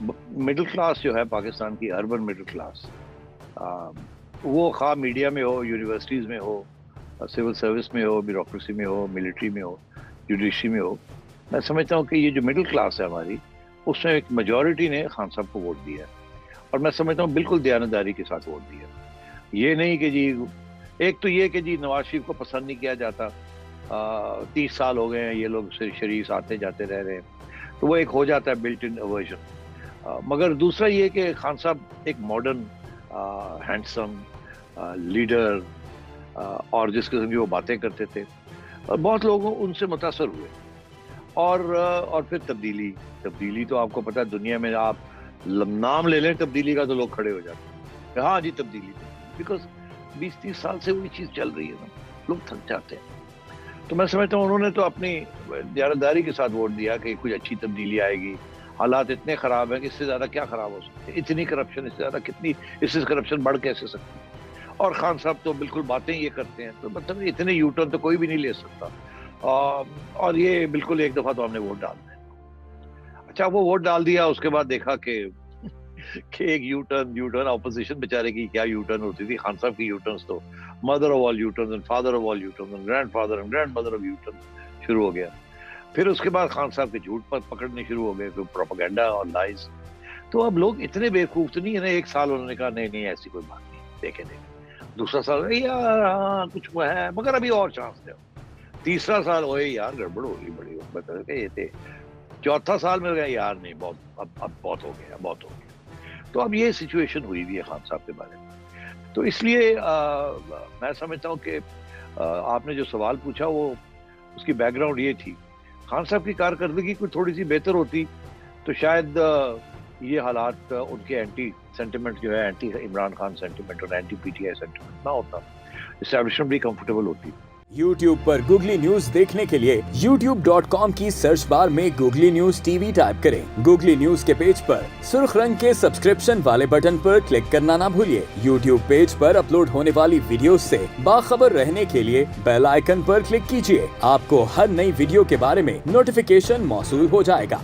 Middle class जो है पाकिस्तान की, अर्बन मिडिल क्लास, वो खा मीडिया में हो, यूनिवर्सिटीज़ में हो, सिविल सर्विस में हो, ब्यूरोक्रेसी में हो, मिलिट्री में हो, जुडिशरी में हो, मैं समझता हूँ कि ये जो मिडिल क्लास है हमारी, उसमें एक मेजॉरिटी ने खान साहब को वोट दिया है, और मैं समझता हूँ बिल्कुल दयानतदारी के साथ वोट दिया। ये नहीं कि जी, एक तो ये कि जी नवाज शरीफ को पसंद नहीं किया जाता, 30 साल हो गए हैं ये लोग शरीफ आते जाते रह रहे हैं, तो वो एक हो जाता है बिल्ट इन अवर्जन। मगर दूसरा ये कि खान साहब एक मॉडर्न, हैंडसम लीडर, और जिस किस्म की वो बातें करते थे, और बहुत लोग उनसे मुतासर हुए। और फिर तब्दीली तो आपको पता है, दुनिया में आप नाम ले लें तब्दीली का तो लोग खड़े हो जाते हैं, हाँ जी तब्दीली, बिकॉज 20-30 साल से वही चीज़ चल रही है ना, लोग थक जाते हैं। तो मैं समझता हूँ उन्होंने तो अपनी दयानतदारी के साथ वोट दिया कि कुछ अच्छी तब्दीली आएगी। हालात इतने ख़राब हैं कि इससे ज़्यादा क्या ख़राब हो सकते हैं, इतनी करप्शन, इससे ज़्यादा कितनी, इससे करप्शन बढ़ कैसे सकती है। और खान साहब तो बिल्कुल बातें ये करते हैं, तो मतलब इतने यूटर्न तो कोई भी नहीं ले सकता। और ये बिल्कुल एक दफ़ा तो हमने वोट डाल दिया। अच्छा, वो वोट डाल दिया, उसके बाद देखा कि एक यूटर्न ऑपोजिशन बेचारे की क्या यूटर्न होती थी, खान साहब की यूटर्न्स तो mother of all U turn and father of all U turn and grandfather and grandmother of U turn शुरू हो गया। फिर उसके बाद खान साहब के झूठ पर पकड़ने शुरू हो गए, फिर प्रोपेगेंडा और लाइज। तो अब लोग इतने बेवकूफ तो नहीं है ना, एक साल उन्होंने कहा नहीं ऐसी कोई बात नहीं, देखे दूसरा साल यार हाँ कुछ वो है, मगर अभी और चांस दो, तीसरा साल ओए यार गड़बड़ हो गई बड़ी, बता ये थे, चौथा साल में गया यार नहीं बहुत, अब बहुत हो गया। तो अब ये सिचुएशन हुई हुई है खान साहब के बारे में। तो इसलिए मैं समझता हूँ कि आपने जो सवाल पूछा वो उसकी बैकग्राउंड ये थी, खान साहब की कारकर्दगी कोई थोड़ी सी बेहतर होती तो शायद ये हालात उनके एंटी सेंटिमेंट जो है, एंटी इमरान खान सेंटिमेंट और एंटी पीटीआई सेंटिमेंट ना होता, एस्टैब्लिशमेंट भी कंफर्टेबल होती। YouTube पर गूगली न्यूज देखने के लिए youtube.com की सर्च बार में गूगली न्यूज टीवी टाइप करें। गूगली न्यूज के पेज पर सुर्ख रंग के सब्सक्रिप्शन वाले बटन पर क्लिक करना ना भूलिए। YouTube पेज पर अपलोड होने वाली वीडियोस से बाखबर रहने के लिए बेल आइकन पर क्लिक कीजिए। आपको हर नई वीडियो के बारे में नोटिफिकेशन मौसूल हो जाएगा।